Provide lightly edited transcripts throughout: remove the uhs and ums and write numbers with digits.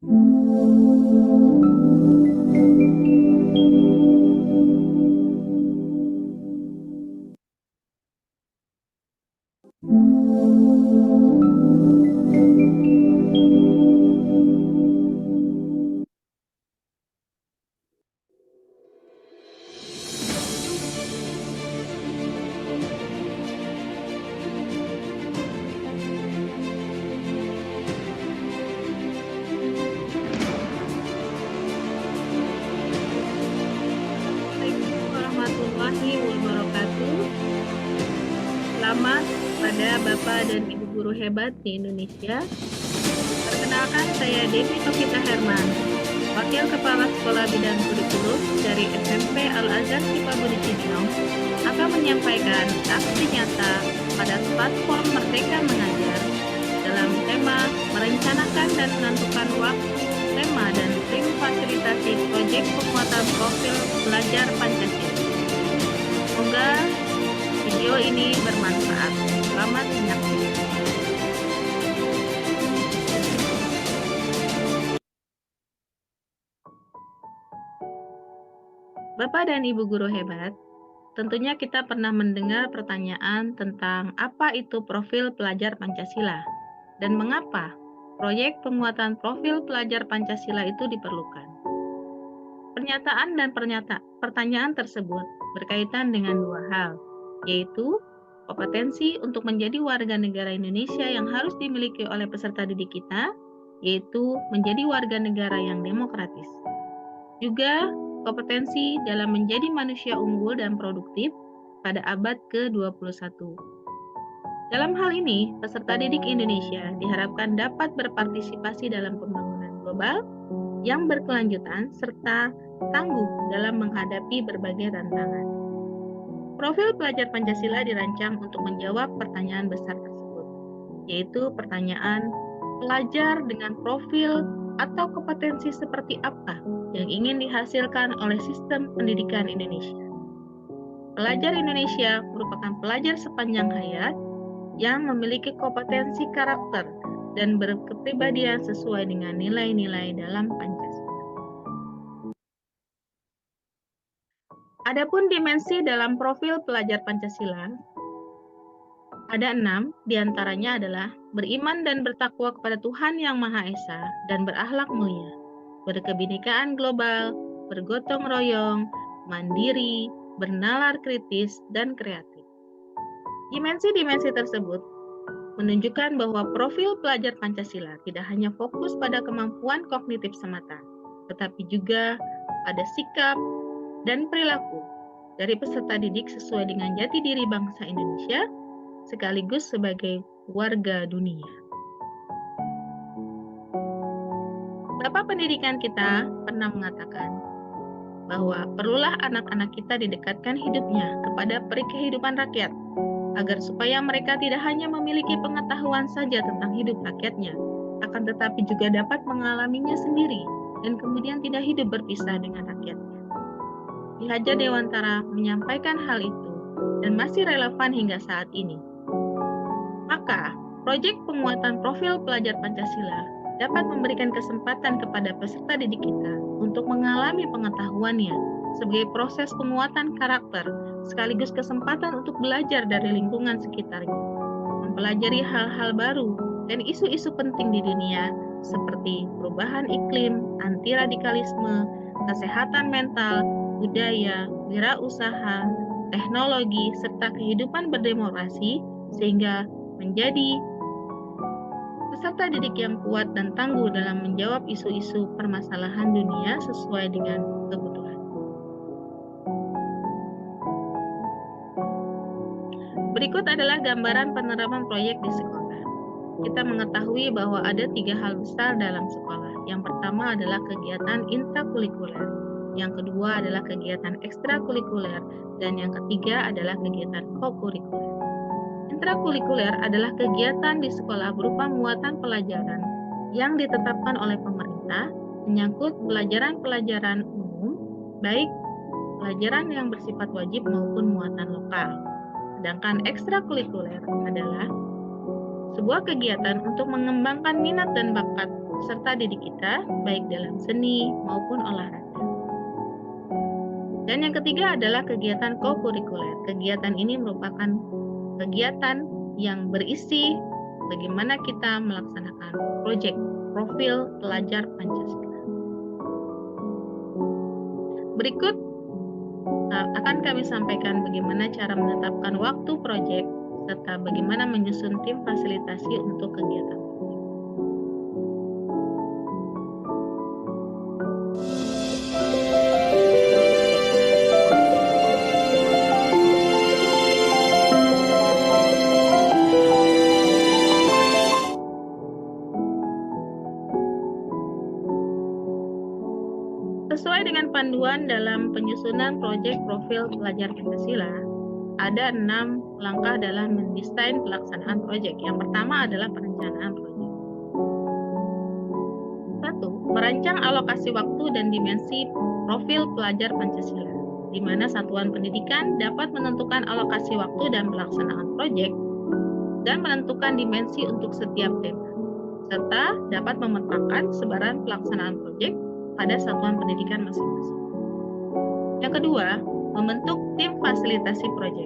Assalamualaikum warahmatullahi wabarakatuh. Selamat pada Bapak dan Ibu guru hebat di Indonesia. Perkenalkan, saya Devi Novita Herman, Wakil Kepala Sekolah Bidang Kurikulum dari SMP Al-Azhar Cipabudi Cibinong, akan menyampaikan aksi nyata pada platform Merdeka Mengajar dalam tema merencanakan dan menentukan waktu, tema dan tim fasilitasi proyek penguatan profil pelajar Pancasila. Semoga video ini bermanfaat. Selamat menyaksikan. Bapak dan Ibu guru hebat, tentunya kita pernah mendengar pertanyaan tentang apa itu profil pelajar Pancasila dan mengapa proyek penguatan profil pelajar Pancasila itu diperlukan. Pernyataan dan pertanyaan tersebut berkaitan dengan dua hal, yaitu kompetensi untuk menjadi warga negara Indonesia yang harus dimiliki oleh peserta didik kita, yaitu menjadi warga negara yang demokratis. Juga kompetensi dalam menjadi manusia unggul dan produktif pada abad ke-21. Dalam hal ini, peserta didik Indonesia diharapkan dapat berpartisipasi dalam pembangunan global yang berkelanjutan serta tangguh dalam menghadapi berbagai tantangan. Profil pelajar Pancasila dirancang untuk menjawab pertanyaan besar tersebut, yaitu pertanyaan pelajar dengan profil atau kompetensi seperti apa yang ingin dihasilkan oleh sistem pendidikan Indonesia. Pelajar Indonesia merupakan pelajar sepanjang hayat yang memiliki kompetensi karakter dan berkepribadian sesuai dengan nilai-nilai dalam Pancasila. Adapun dimensi dalam profil pelajar Pancasila, ada 6, diantaranya adalah beriman dan bertakwa kepada Tuhan Yang Maha Esa dan berakhlak mulia, berkebinekaan global, bergotong royong, mandiri, bernalar kritis, dan kreatif. Dimensi-dimensi tersebut menunjukkan bahwa profil pelajar Pancasila tidak hanya fokus pada kemampuan kognitif semata, tetapi juga pada sikap dan perilaku dari peserta didik sesuai dengan jati diri bangsa Indonesia, sekaligus sebagai warga dunia. Bapak pendidikan kita pernah mengatakan bahwa perlulah anak-anak kita didekatkan hidupnya kepada peri kehidupan rakyat, agar supaya mereka tidak hanya memiliki pengetahuan saja tentang hidup rakyatnya, akan tetapi juga dapat mengalaminya sendiri dan kemudian tidak hidup berpisah dengan rakyatnya. Ki Hajar Dewantara menyampaikan hal itu dan masih relevan hingga saat ini. Maka, proyek penguatan profil pelajar Pancasila dapat memberikan kesempatan kepada peserta didik kita untuk mengalami pengetahuannya sebagai proses penguatan karakter, sekaligus kesempatan untuk belajar dari lingkungan sekitarnya, mempelajari hal-hal baru dan isu-isu penting di dunia seperti perubahan iklim, anti radikalisme, kesehatan mental, budaya, wirausaha, teknologi, serta kehidupan berdemokrasi, sehingga menjadi peserta didik yang kuat dan tangguh dalam menjawab isu-isu permasalahan dunia sesuai dengan kebutuhan. Berikut adalah gambaran penerapan proyek di sekolah. Kita mengetahui bahwa ada 3 hal besar dalam sekolah. Yang pertama adalah kegiatan intrakurikuler, yang kedua adalah kegiatan ekstrakurikuler, dan yang ketiga adalah kegiatan kokurikuler. Intrakurikuler adalah kegiatan di sekolah berupa muatan pelajaran yang ditetapkan oleh pemerintah menyangkut pelajaran-pelajaran umum, baik pelajaran yang bersifat wajib maupun muatan lokal. Sedangkan ekstrakurikuler adalah sebuah kegiatan untuk mengembangkan minat dan bakat peserta didik kita, baik dalam seni maupun olahraga. Dan yang ketiga adalah kegiatan kokurikuler. Kegiatan ini merupakan kegiatan yang berisi bagaimana kita melaksanakan proyek profil pelajar Pancasila. Berikut akan kami sampaikan bagaimana cara menetapkan waktu proyek serta bagaimana menyusun tim fasilitasi untuk kegiatan. Sesuai dengan panduan dalam penyusunan proyek profil pelajar Pancasila, ada 6 langkah dalam mendesain pelaksanaan proyek. Yang pertama adalah perencanaan proyek. 1. Merancang alokasi waktu dan dimensi profil pelajar Pancasila, di mana satuan pendidikan dapat menentukan alokasi waktu dan pelaksanaan proyek dan menentukan dimensi untuk setiap tema, serta dapat memetakan sebaran pelaksanaan proyek pada satuan pendidikan masing-masing. Yang kedua, membentuk tim fasilitasi proyek.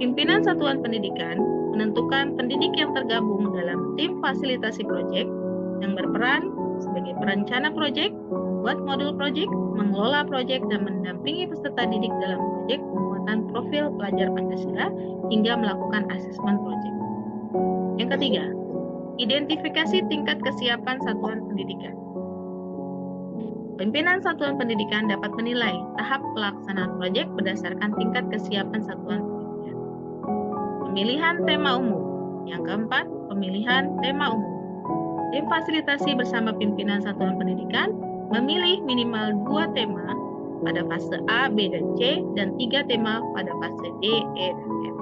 Pimpinan satuan pendidikan menentukan pendidik yang tergabung dalam tim fasilitasi proyek yang berperan sebagai perencana proyek, membuat modul proyek, mengelola proyek, dan mendampingi peserta didik dalam proyek pembuatan profil pelajar Pancasila hingga melakukan asesmen proyek. Yang ketiga, identifikasi tingkat kesiapan satuan pendidikan. Pimpinan satuan pendidikan dapat menilai tahap pelaksanaan proyek berdasarkan tingkat kesiapan satuan pendidikan. Pemilihan tema umum. Yang keempat, pemilihan tema umum. Tim fasilitasi bersama pimpinan satuan pendidikan memilih minimal 2 tema pada fase A, B, dan C, dan 3 tema pada fase D, E, dan F.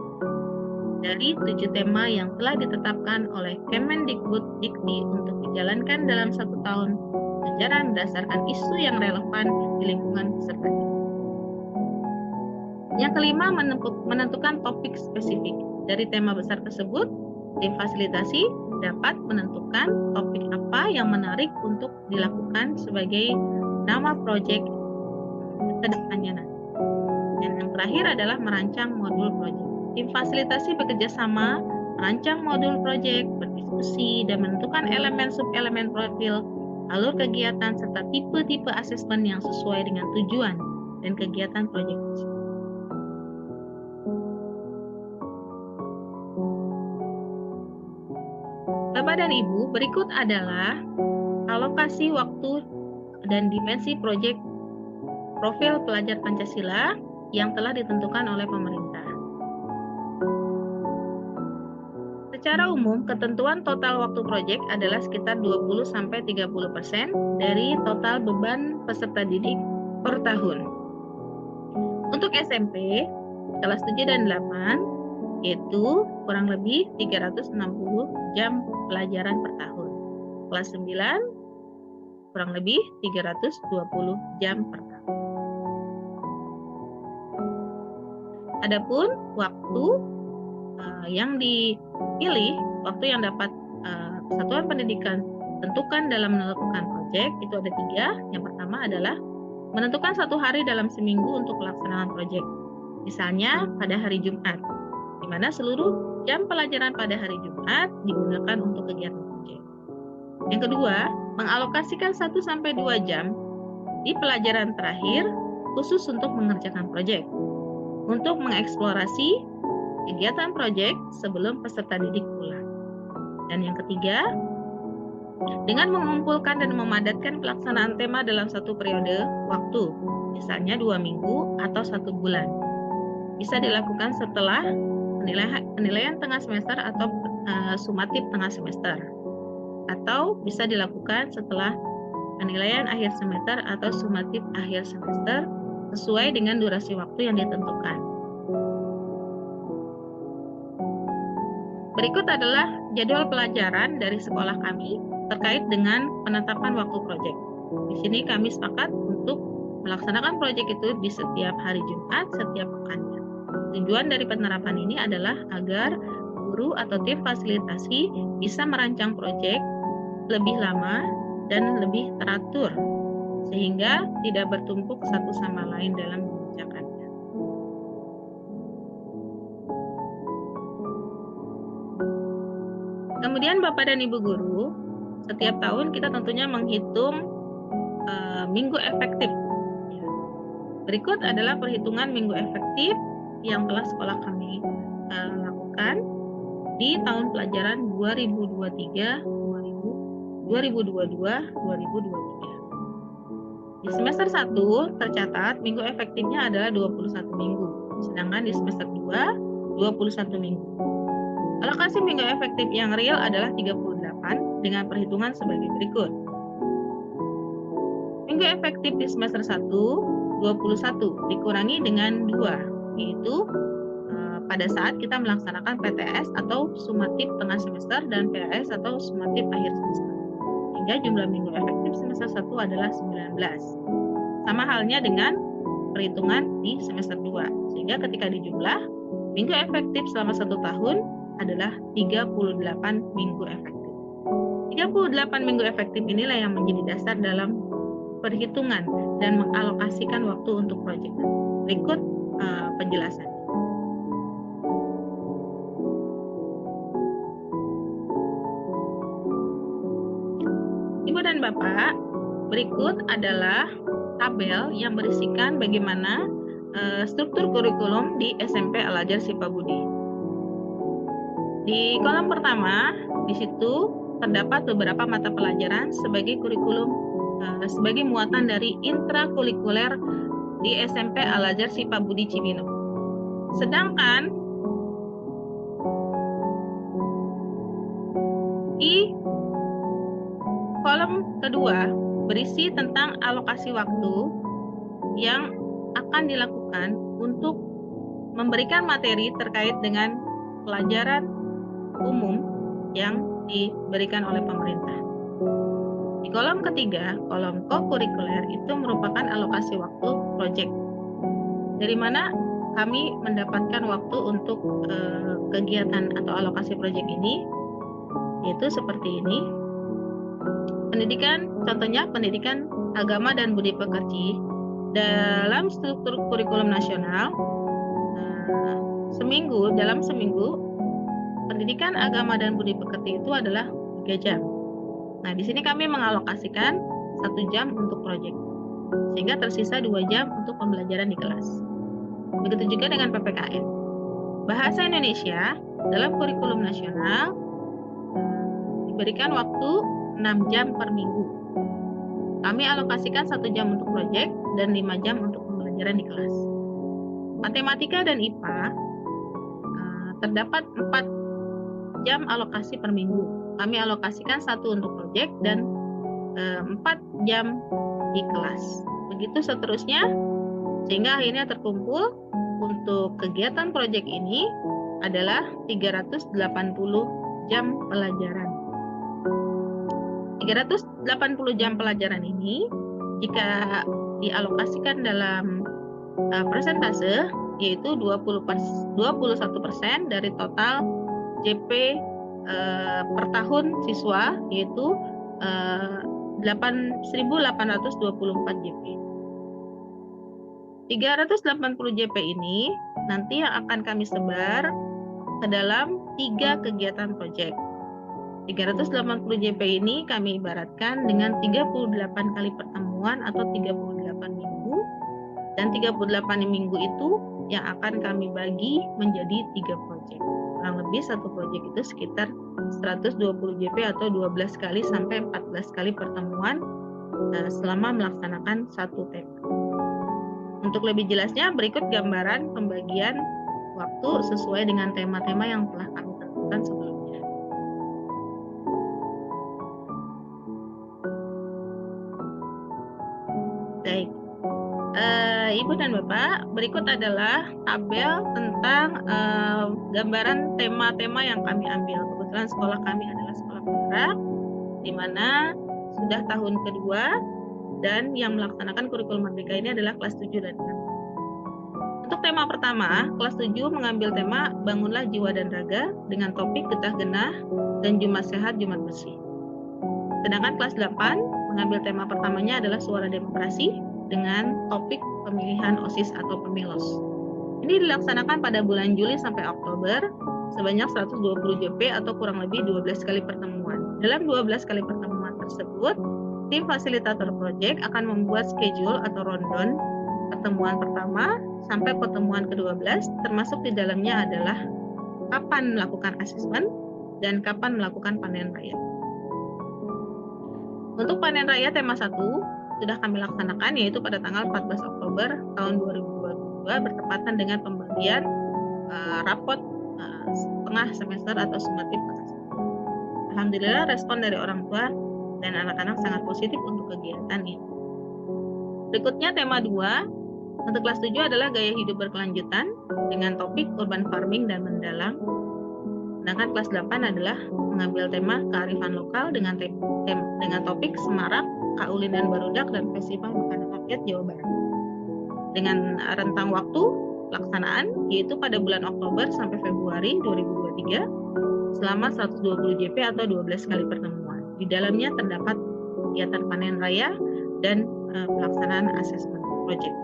Dari 7 tema yang telah ditetapkan oleh Kemendikbud-Dikti untuk dijalankan dalam 1 tahun ajaran berdasarkan isu yang relevan di lingkungan peserta didik. Yang kelima, menentukan topik spesifik. Dari tema besar tersebut, tim fasilitasi dapat menentukan topik apa yang menarik untuk dilakukan sebagai nama proyek ke depannya nanti. Dan yang terakhir adalah merancang modul proyek. Tim fasilitasi bekerja sama merancang modul proyek, berdiskusi, dan menentukan elemen sub-elemen profil, alur kegiatan, serta tipe-tipe asesmen yang sesuai dengan tujuan dan kegiatan proyek. Bapak dan Ibu, berikut adalah alokasi waktu dan dimensi proyek profil pelajar Pancasila yang telah ditentukan oleh pemerintah. Secara umum, ketentuan total waktu proyek adalah sekitar 20-30% dari total beban peserta didik per tahun. Untuk SMP, kelas 7 dan 8, yaitu kurang lebih 360 jam pelajaran per tahun. Kelas 9, kurang lebih 320 jam per tahun. Adapun waktu yang dipilih, waktu yang dapat satuan pendidikan tentukan dalam menentukan proyek itu ada 3. Yang pertama adalah menentukan 1 hari dalam seminggu untuk pelaksanaan proyek. Misalnya pada hari Jumat, di mana seluruh jam pelajaran pada hari Jumat digunakan untuk kegiatan proyek. Yang kedua, mengalokasikan 1-2 jam di pelajaran terakhir khusus untuk mengerjakan proyek, untuk mengeksplorasi kegiatan proyek sebelum peserta didik pulang. Dan yang ketiga, dengan mengumpulkan dan memadatkan pelaksanaan tema dalam 1 periode waktu, misalnya 2 minggu atau 1 bulan. Bisa dilakukan setelah penilaian tengah semester atau sumatif tengah semester. Atau bisa dilakukan setelah penilaian akhir semester atau sumatif akhir semester sesuai dengan durasi waktu yang ditentukan. Berikut adalah jadwal pelajaran dari sekolah kami terkait dengan penetapan waktu proyek. Di sini kami sepakat untuk melaksanakan proyek itu di setiap hari Jumat setiap pekannya. Tujuan dari penerapan ini adalah agar guru atau tim fasilitasi bisa merancang proyek lebih lama dan lebih teratur, sehingga tidak bertumpuk satu sama lain dalam mengerjakannya. Kemudian Bapak dan Ibu Guru, setiap tahun kita tentunya menghitung minggu efektif. Berikut adalah perhitungan minggu efektif yang telah sekolah kami lakukan di tahun pelajaran 2022-2023. Di semester 1 tercatat minggu efektifnya adalah 21 minggu, sedangkan di semester 2 21 minggu. Alokasi minggu efektif yang real adalah 38 dengan perhitungan sebagai berikut. Minggu efektif di semester 1 21 dikurangi dengan 2, yaitu pada saat kita melaksanakan PTS atau sumatif tengah semester dan PAS atau sumatif akhir semester. Hingga jumlah minggu efektif semester 1 adalah 19. Sama halnya dengan perhitungan di semester 2. Sehingga ketika dijumlah, minggu efektif selama 1 tahun adalah 38 minggu efektif. 38 minggu efektif inilah yang menjadi dasar dalam perhitungan dan mengalokasikan waktu untuk proyek. Berikut penjelasan. Ibu dan Bapak, berikut adalah tabel yang berisikan bagaimana struktur kurikulum di SMP Al-Azhar Sipabudi. Di kolom pertama, di situ terdapat beberapa mata pelajaran sebagai kurikulum sebagai muatan dari intrakurikuler di SMP Al-Azhar Sipabudi Cibinong. Sedangkan di kolom kedua berisi tentang alokasi waktu yang akan dilakukan untuk memberikan materi terkait dengan pelajaran umum yang diberikan oleh pemerintah. Di kolom ketiga, kolom kokurikuler itu merupakan alokasi waktu proyek. Dari mana kami mendapatkan waktu untuk kegiatan atau alokasi proyek ini, yaitu seperti ini. Pendidikan, contohnya pendidikan agama dan budi pekerti dalam struktur kurikulum nasional. Dalam seminggu, pendidikan agama dan budi pekerti itu adalah 3 jam. Nah, di sini kami mengalokasikan 1 jam untuk proyek, sehingga tersisa 2 jam untuk pembelajaran di kelas. Begitu juga dengan PPKN. Bahasa Indonesia dalam kurikulum nasional diberikan waktu 6 jam per minggu. Kami alokasikan 1 jam untuk proyek dan 5 jam untuk pembelajaran di kelas. Matematika dan IPA terdapat 4 jam alokasi per minggu. Kami alokasikan 1 untuk proyek dan 4 jam di kelas. Begitu seterusnya, sehingga akhirnya terkumpul untuk kegiatan proyek ini adalah 380 jam pelajaran. 380 jam pelajaran ini jika dialokasikan dalam persentase, yaitu 21% dari total JP per tahun siswa, yaitu 8.824 JP. 380 JP ini nanti yang akan kami sebar ke dalam 3 kegiatan proyek. 380 JP ini kami ibaratkan dengan 38 kali pertemuan atau 38 minggu, dan 38 minggu itu yang akan kami bagi menjadi 3 proyek. Kurang lebih satu proyek itu sekitar 120 JP atau 12 kali sampai 14 kali pertemuan selama melaksanakan satu tema. Untuk lebih jelasnya, berikut gambaran pembagian waktu sesuai dengan tema-tema yang telah kami tentukan sebelumnya. Baik, Ibu dan Bapak, berikut adalah tabel tentang gambaran tema-tema yang kami ambil. Kebetulan sekolah kami adalah sekolah penggerak, di mana sudah tahun kedua dan yang melaksanakan kurikulum merdeka ini adalah kelas 7 dan 6. Untuk tema pertama, kelas 7 mengambil tema Bangunlah Jiwa dan Raga dengan topik Getah Genah dan Jumat Sehat Jumat Bersih. Sedangkan kelas 8 mengambil tema pertamanya adalah suara demokrasi dengan topik pemilihan OSIS atau pemilos. Ini dilaksanakan pada bulan Juli sampai Oktober sebanyak 120 JP atau kurang lebih 12 kali pertemuan. Dalam 12 kali pertemuan tersebut, tim fasilitator proyek akan membuat schedule atau rundown pertemuan pertama sampai pertemuan ke-12, termasuk di dalamnya adalah kapan melakukan asesmen dan kapan melakukan panen raya. Untuk panen raya tema 1 sudah kami laksanakan, yaitu pada tanggal 14 Oktober tahun 2022 bertepatan dengan pembagian rapot setengah semester atau sumatif. Alhamdulillah respon dari orang tua dan anak-anak sangat positif untuk kegiatan ini. Berikutnya tema 2 untuk kelas 7 adalah gaya hidup berkelanjutan dengan topik urban farming dan mendalang. Sedangkan kelas 8 adalah mengambil tema kearifan lokal dengan topik semarak, kaulin dan barudak dan festival makanan rakyat Jawa Barat. Dengan rentang waktu pelaksanaan yaitu pada bulan Oktober sampai Februari 2023 selama 120 JP atau 12 kali pertemuan. Di dalamnya terdapat kegiatan panen raya dan pelaksanaan asesmen proyek.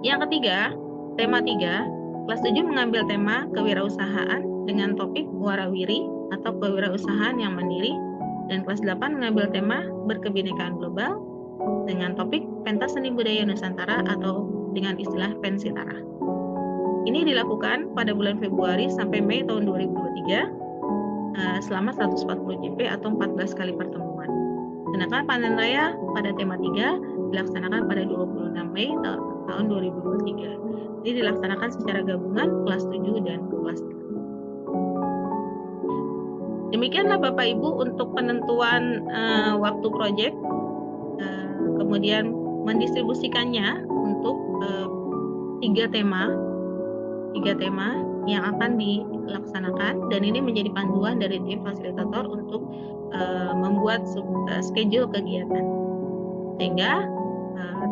Yang ketiga, tema 3, kelas 7 mengambil tema kewirausahaan dengan topik warawiri atau kewirausahaan yang mandiri, dan kelas 8 mengambil tema berkebinekaan global dengan topik pentas seni budaya Nusantara atau dengan istilah pensitara. Ini dilakukan pada bulan Februari sampai Mei tahun 2023 selama 140 JP atau 14 kali pertemuan. Sedangkan panen raya pada tema 3 dilaksanakan pada 26 Mei tahun 2023. Ini dilaksanakan secara gabungan kelas 7 dan kelas 8. Demikianlah Bapak Ibu untuk penentuan waktu proyek, kemudian mendistribusikannya untuk 3 tema yang akan dilaksanakan, dan ini menjadi panduan dari tim fasilitator untuk membuat schedule kegiatan sehingga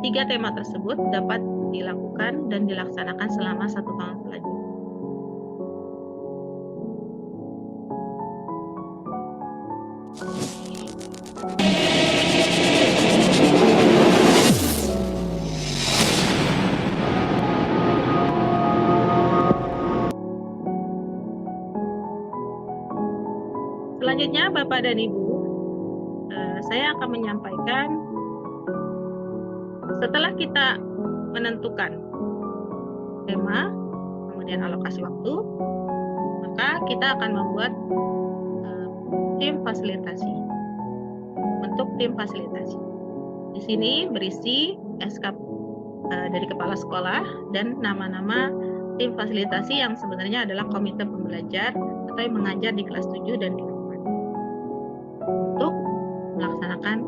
3 tema tersebut dapat dilakukan dan dilaksanakan selama 1 tahun pelajaran. Selanjutnya Bapak dan Ibu, saya akan menyampaikan setelah kita menentukan tema, kemudian alokasi waktu, maka kita akan membuat tim fasilitasi. Bentuk tim fasilitasi. Di sini berisi SK dari kepala sekolah dan nama-nama tim fasilitasi yang sebenarnya adalah komite pembelajar atau yang mengajar di kelas 7 dan kelas 8 untuk melaksanakan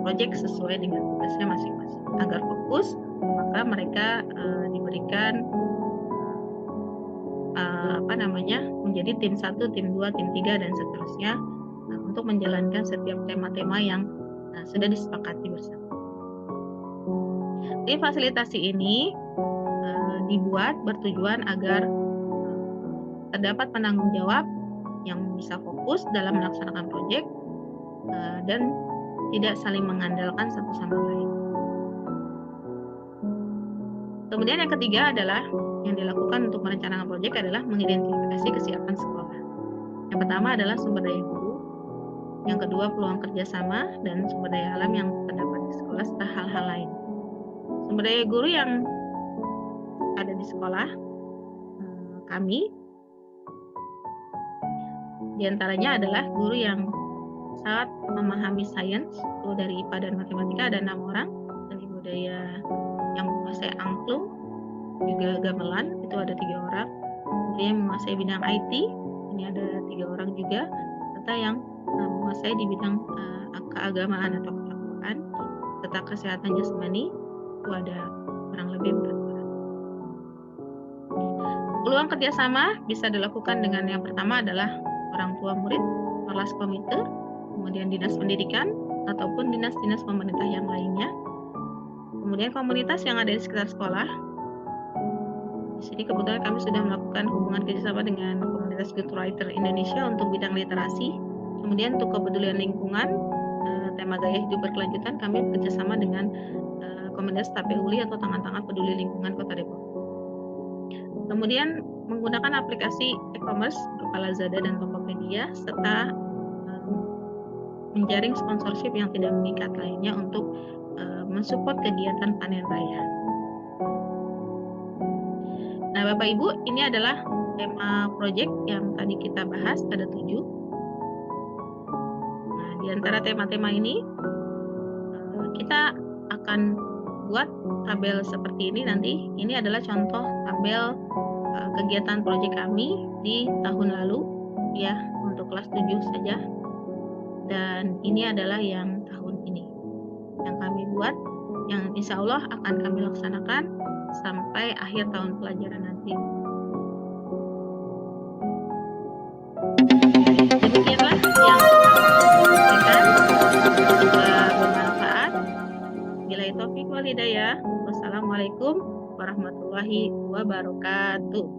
proyek sesuai dengan tugasnya masing-masing. Agar fokus, maka mereka diberikan menjadi tim 1, tim 2, tim 3 dan seterusnya untuk menjalankan setiap tema-tema yang sudah disepakati bersama. Tim fasilitasi ini dibuat bertujuan agar terdapat penanggung jawab yang bisa fokus dalam melaksanakan proyek dan tidak saling mengandalkan satu sama lain. Kemudian yang ketiga adalah yang dilakukan untuk merencanakan proyek adalah mengidentifikasi kesiapan sekolah. Yang pertama adalah sumber daya guru, yang kedua peluang kerjasama dan sumber daya alam yang terdapat di sekolah serta hal-hal lain. Sumber daya guru yang ada di sekolah kami diantaranya adalah guru yang sangat memahami sains, itu dari IPA dan matematika ada 6 orang, seni budaya yang menguasai angklung, juga gamelan itu ada 3 orang, kemudian menguasai bidang IT ini ada 3 orang juga, serta yang menguasai di bidang keagamaan atau keagamaan, serta kesehatan jasmani itu ada kurang lebih 4 orang. Peluang kerjasama bisa dilakukan dengan yang pertama adalah orang tua murid, ormas komite, kemudian dinas pendidikan ataupun dinas-dinas pemerintah yang lainnya. Kemudian komunitas yang ada di sekitar sekolah. Di sini kebetulan kami sudah melakukan hubungan kerjasama dengan komunitas Good Writer Indonesia untuk bidang literasi Kemudian untuk kepedulian lingkungan, tema gaya hidup berkelanjutan kami bekerjasama dengan Komunitas Tape Uli atau Tangan-Tangan Peduli Lingkungan Kota Depok. Kemudian menggunakan aplikasi e-commerce berupa Lazada dan Tokopedia serta menjaring sponsorship yang tidak mengikat lainnya untuk mensupport kegiatan panen raya. Nah, Bapak Ibu, ini adalah tema proyek yang tadi kita bahas, ada 7. Nah, di antara tema-tema ini kita akan buat tabel seperti ini nanti. Ini adalah contoh tabel kegiatan proyek kami di tahun lalu ya, untuk kelas 7 saja. Dan ini adalah yang tahun ini yang kami buat, yang insya Allah akan kami laksanakan sampai akhir tahun pelajaran nanti. Demikianlah yang saya sampaikan, semoga bermanfaat. Billahi taufiq wal hidayah. Wassalamualaikum warahmatullahi wabarakatuh.